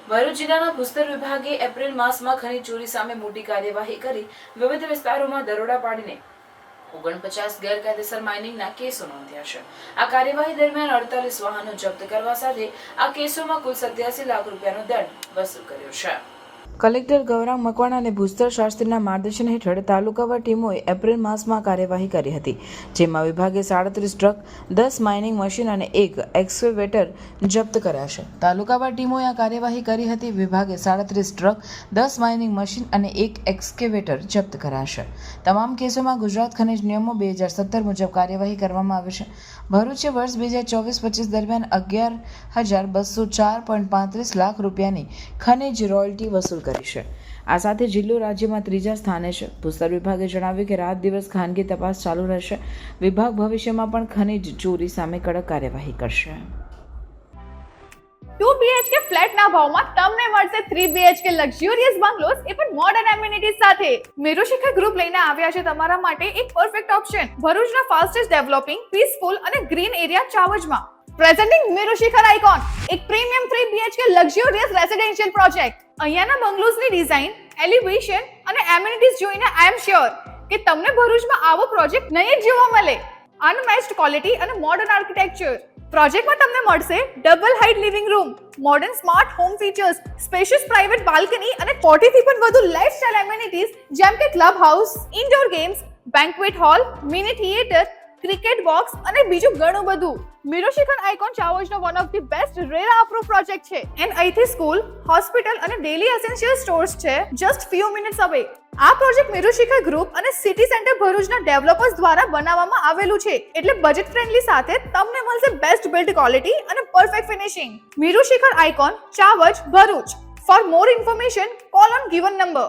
ભરૂચ જિલ્લાના ભૂસ્તર વિભાગે એપ્રિલ માસમાં ખનીજ ચોરી સામે મોટી કાર્યવાહી કરી વિવિધ વિસ્તારોમાં દરોડા પાડીને 49 ગેરકાયદેસર માઇનિંગના કેસો નોંધ્યા છે. આ કાર્યવાહી દરમિયાન 48 વાહનો જપ્ત કરવા સાથે આ કેસોમાં કુલ 87 લાખ રૂપિયાનો દંડ વસૂલ કર્યો છે. કલેક્ટર ગૌરાંગ મકવાણા અને ભૂસ્તર શાસ્ત્રીના માર્ગદર્શન હેઠળ તાલુકાવાર ટીમોએ એપ્રિલ માસમાં કાર્યવાહી કરી હતી, જેમાં વિભાગે 37 ટ્રક, 10 માઇનિંગ મશીન અને 1 એક્સ્કેવેટર જપ્ત કર્યા છે. તાલુકાવાર ટીમોએ આ કાર્યવાહી કરી હતી. વિભાગે 37 ટ્રક, 10 માઇનિંગ મશીન અને 1 એક્સ્કેવેટર જપ્ત કર્યા છે. તમામ કેસોમાં ગુજરાત ખનિજ નિયમો 2017 મુજબ કાર્યવાહી કરવામાં આવી છે. ભરૂચે વર્ષ 2024-25 દરમિયાન 11,204.35 લાખ રૂપિયાની ખનિજ રોયલ્ટી વસૂલ કરી છે. આ સાથે જિલ્લો રાજ્યમાં 3જા સ્થાને છે. ભૂસ્તર વિભાગે જણાવ્યું કે રાત દિવસ ખાનગી તપાસ ચાલુ રહેશે. વિભાગ ભવિષ્યમાં પણ ખનિજ ચોરી સામે કડક કાર્યવાહી કરશે. 2 BHK ફ્લેટના ભાવમાં તમને મળશે 3 BHK લક્ઝરિયસ બંગલોઝ એ પણ મોડર્ન એમિનિટીઝ સાથે. મેરુશિખર ગ્રુપ લઈને આવ્યા છે તમારા માટે એક પરફેક્ટ ઓપ્શન ભરૂચના ફાસ્ટેસ્ટ ડેવલપિંગ પીસફુલ અને ગ્રીન એરિયા ચાવજમાં. પ્રેઝન્ટિંગ મેરુશિખર આઇકોન, એક premium 3 BHK luxurious residential project. અહીંયાના બંગલોઝની ડિઝાઇન, એલિવેશન અને એમિનિટીઝ જોઈને આઈ એમ શ્યોર કે તમને ભરૂચમાં આવો પ્રોજેક્ટ નહીં જ જોવા મળે. અનમેચ્ડ ક્વોલિટી અને મોડર્ન આર્કિટેક્ચર. પ્રોજેક્ટમાં તમને મળશે double height living room, modern smart home features, spacious private balcony અને 40 થી પણ વધુ લાઇફસ્ટાઇલ એમિનિટીઝ જેમ કે club house, indoor games, banquet hall, mini theatre, cricket box અને બીજું ઘણું બધું. મેરુશિખર આઇકોન ચાવજનો one of the best RERA approve project છે. એન્ડ અહીંથી સ્કૂલ, હોસ્પિટલ અને ડેલી એસેન્શિયલ સ્ટોર્સ છે જસ્ટ ફ્યુ મિનિટ્સ અવે. આ પ્રોજેક્ટ મેરુશિખર ગ્રુપ અને સિટી સેન્ટર ભરૂચના ડેવલપર્સ દ્વારા બનાવવામાં આવેલું છે, એટલે બજેટ ફ્રેન્ડલી સાથે તમને મળશે બેસ્ટ બિલ્ડ ક્વોલિટી અને perfect finishing. Merushikhar icon Chavaj Bharuch. For more information call on given number.